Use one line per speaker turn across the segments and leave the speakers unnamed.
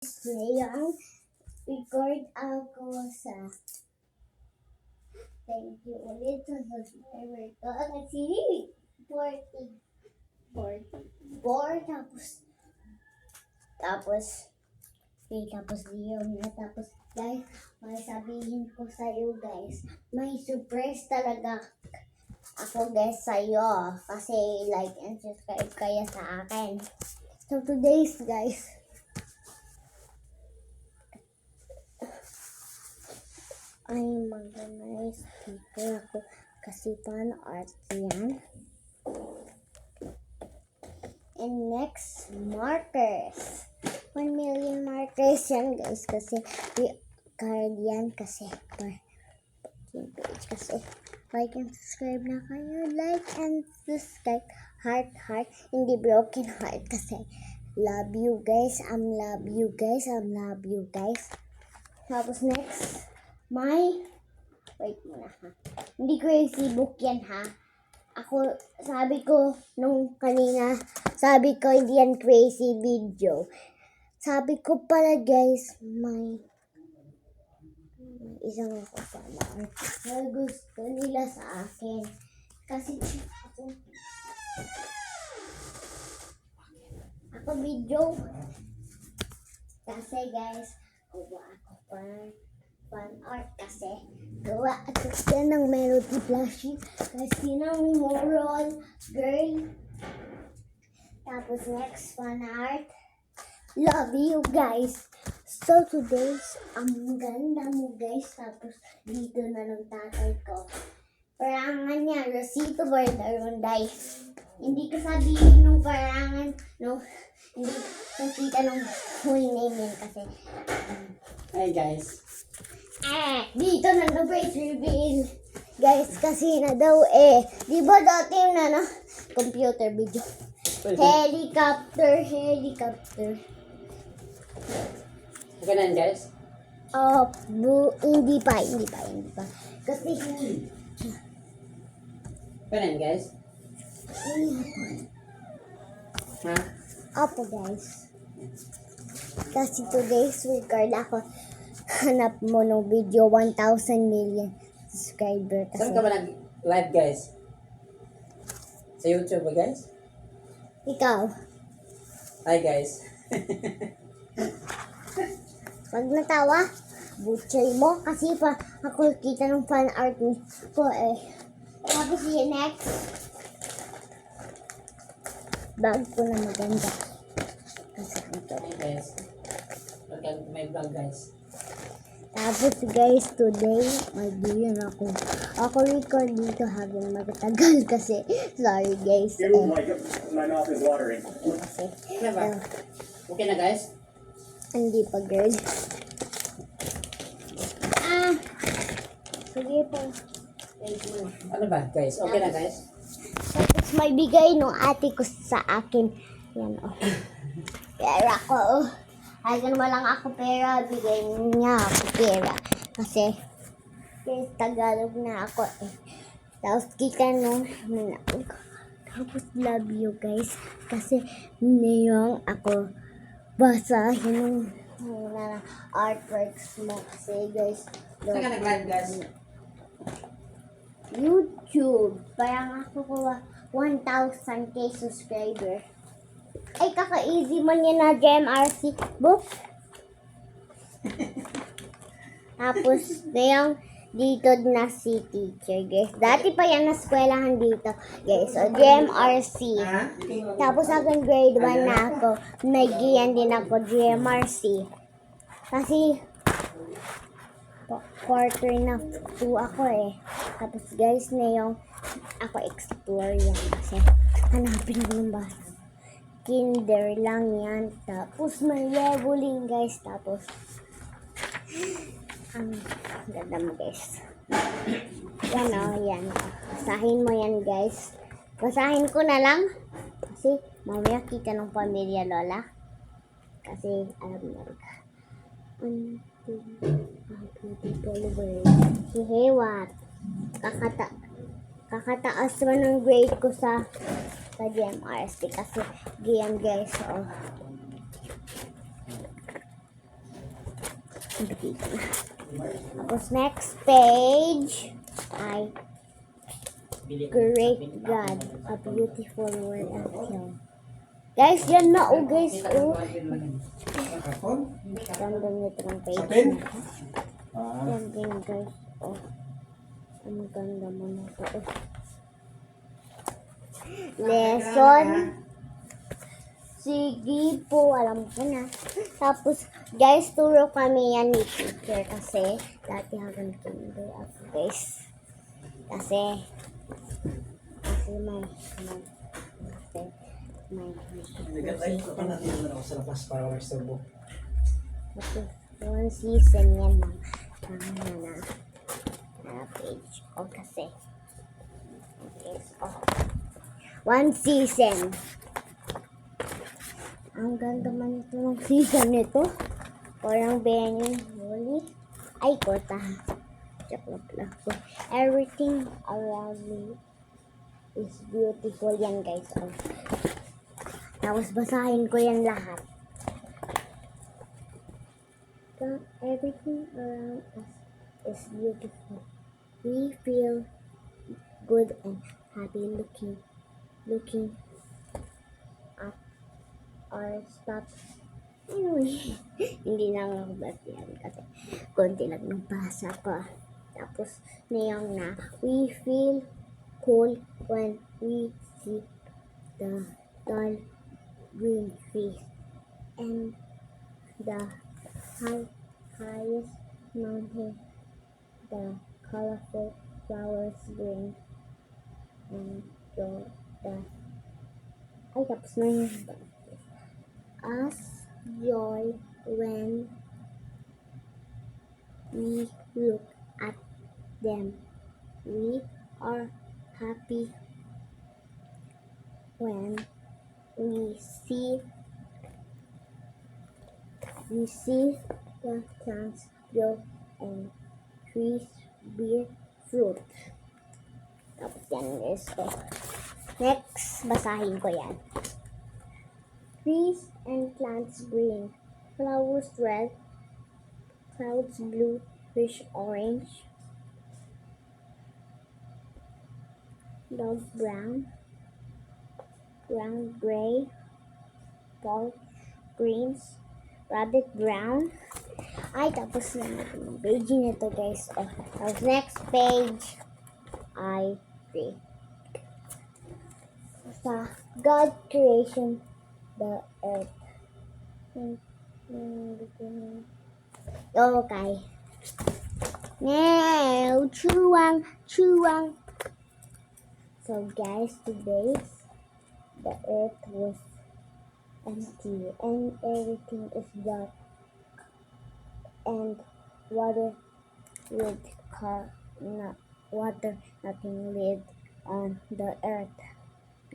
Ngayon, record ako sa thank you ulit sa subscriber ko. Kasi 44 tapos yun na. Tapos guys, may sabihin ko sa iyo guys, may surprise talaga ako guys sa iyo. Kasi like and subscribe kaya sa akin. So today's guys, ay mag-nice sticker ako kasi fan art yan. And next, markers. 1 million markers yan guys kasi card yan kasi per page kasi like and subscribe na kayo. Like and subscribe. Heart, hindi broken heart kasi love you guys. Love you guys. Tapos next, wait muna ha. Hindi crazy book yan ha. Ako, sabi ko nung kanina, sabi ko hindi yan crazy video. Sabi ko pala guys, may isang ako pala. Na gusto nila sa akin. Kasi ako video. Kasi guys, gawa ako fan art kasi gawa ako yan ng melody plushie kasi ng moral girl. Tapos next, fan art. Love you guys. So today's ang ganda mo guys. Tapos dito na ng tatay ko. Parangan niya, Rosito Bardaronday. Hindi ko sabihin nung parangan, no, hindi nakita nung full name yun kasi.
Hi guys.
Dito na ng face reveal. Guys, kasi na daw di ba dati na computer video. Helicopter.
Okay na yan, guys?
Hindi pa. Kasi
Okay na yan, guys? Ha?
Opo guys. Kasi today's record ako. Hanap mo ng video 1,000 million subscriber kasi.
Saan ka ba nag-live, guys? Sa YouTube ba, guys?
Ikaw.
Hi, guys.
Pag natawa, butcher mo kasi pa ako kita ng fan art ko Tapos yung next, bag ko na maganda. Kasi ito.
Hi, guys. Welcome to my vlog, guys.
Tapos guys, today, mag-diyan ako. Ako record dito habang magtagal kasi, sorry guys.
My mouth is watering.
Kasi,
Ano ba? Okay na, guys?
hindi pa girl. Sige po. Wait mo.
Ano ba, guys? Okay na, guys?
Tapos may bigay nung ate ko sa akin. Yan pera ko Ay, ganun lang ako pera. Bigay niya ako pera. Kasi Tagalog na ako Tapos kita nung tapos love you guys. Kasi niyong ako basahin yung artworks mo. Kasi guys,
Saan ka nag-live, guys?
YouTube. Parang ako ko 1,000k subscriber. Ay, kaka-easy man yan na GMRC book. Tapos, ngayong dito na si teacher, guys. Dati pa yan na eskwelahan dito, guys. So, GMRC. Tapos, hanggang grade 1 na ako. Nag-iyan din ako GMRC. Kasi, quarter na 2 ako Tapos, guys, ngayong ako explore yan. Kasi, hanapin ko yung bata. Kinder lang yan. Tapos may leveling guys. Tapos ang ganda mo guys. Yan yan. Basahin mo yan guys. Basahin ko na lang. Kasi mamaya kita ng pamilya Lola. Kasi alam na rin. Hihewat. Kakataas mo ng grade ko sa GMRC kasi game guys. Bigay ko na. Tapos next page ay Great God, a beautiful world of Him. Guys, yan na oh guys. Oh. Ganda nito ng page na to. Yan din guys. Oh. Ang ganda mo na ito. Oh. Lesson. Sige po, alam ko na. Tapos, guys, turo kami yan ni teacher kasi dati hanggang kinder ako, guys. Kasi may one season yan lang. Na page. O kasi. Okay, so, one season. Ang ganda man ito ng season nito. Parang Benny Holy. Ay, kota. Joke lang po. Everything around me is beautiful yan, guys. Oh. Tapos basahin ko yan lahat. So, everything around us is beautiful. We feel good and happy looking at our stuff. Anyway, hindi na ako yan kasi konti lang ng basa ko. Tapos, niyang na, we feel cool when we see the tall green trees and the highest mountain, the colorful flowers green and ay, tapos na yun. As joy when we look at them. We are happy when we see the plants grow and trees bear fruit. Tapos yan guys. So, next, basahin ko yan. Trees and plants green, flowers red, clouds blue, fish orange, dog brown, ground gray, pork greens, rabbit brown. Ay, tapos na natin yung page nito guys. Oh, tapos next page ay sa God creation the earth. Okay. Now, chewang. So guys, today the earth was empty and everything is dark and nothing lived on the earth.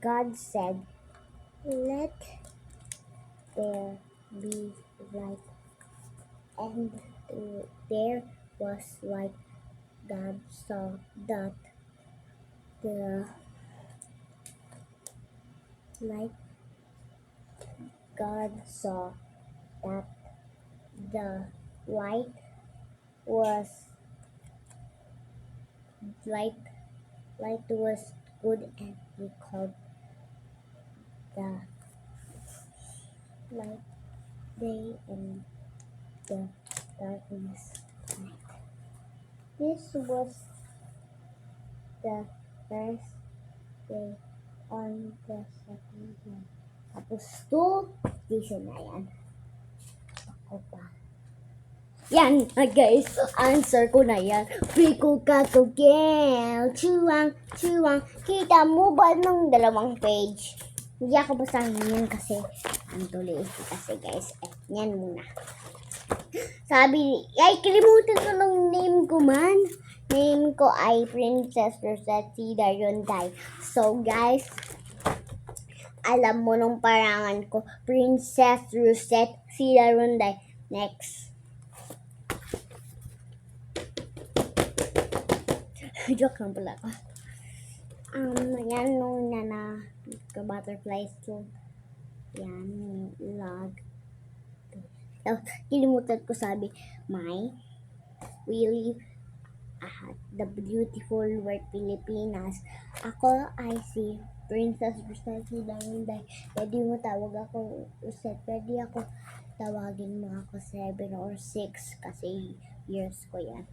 God said, "Let there be light," and there was light. God saw that the light was good, and he called the light day and the darkness night. This was the first day on the second day. Tapos 2 season na yan. Ako pa. Yan, guys. Answer ko na yan. Pico kakogel. Chuwang. Kita mo ba ng 2 page? Hindi ako basahin yan kasi ang tuloy kasi guys. Yan muna. Sabi, ay, kalimutan ko ng name ko man. Name ko ay Princess Rosette Darunday. So, guys, alam mo nung parangan ko, Princess Rosette Darunday. Next. Joke lang pala ako. Yan nung butterflies to. Yan, log. Tapos, kilimutan ko sabi, we live at the beautiful word Pilipinas. Ako ay si Princess Rosette Daminday. Pwede mo tawag ako Rosette. Pwede ako tawagin mo ako 7 or 6 kasi years ko yan.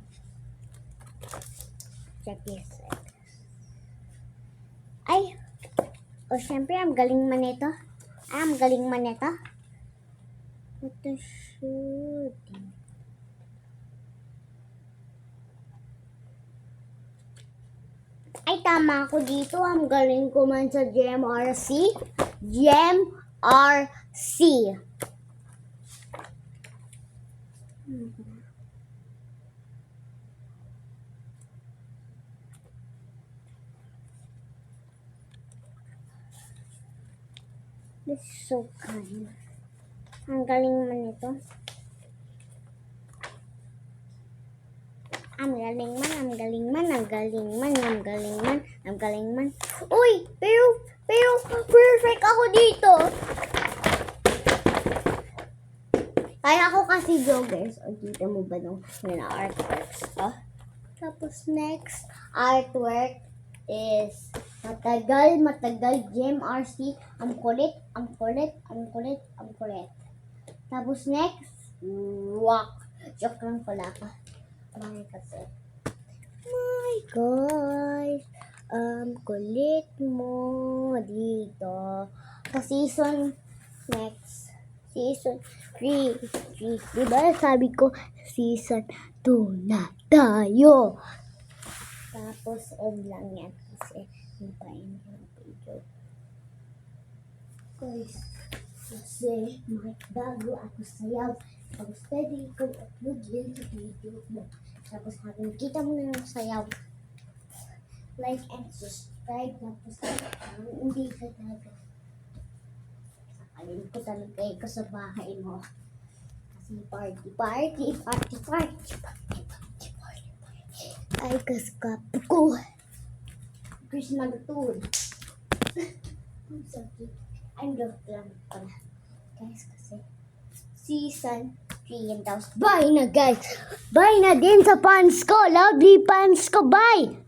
Check this out. Ay! Syempre, ang galing man ito. Ang galing man ito. What the shoot? Ay, tama ako dito. Ang galing ko man sa GMRC. GMRC. This is so kind. Ang galing man ito. Ang galing man, ang galing man, ang galing man, ang galing man, ang galing man. Uy! Pero, perfect ako dito. Kaya ako kasi joggers. O, kita mo ba nung artworks to? Tapos next artwork is matagal, GMRC. Ang kulit. Tapos next, walk. Joke lang pala ako. My gosh, kulit mo dito. Sa season 3. Diba sabi ko, season 2 na tayo. Tapos, lang yan. Kasi, hintayin ko yung video. Guys, kasi bago ako sayaw. Tapos, pwede ko upload yan sa video mo. Tapos, habang kita mo na yung sayaw, like and subscribe. Tapos, hindi ka talaga. Sakalin ko talaga ko sa bahay mo. Kasi party. Ay, kaskapo ko. Chris Magatun. Ang sakit. Ang joke lang pala. Guys, kasi season 3 and tapos bye na guys. Bye na din sa fans ko. Lovely fans ko. Bye.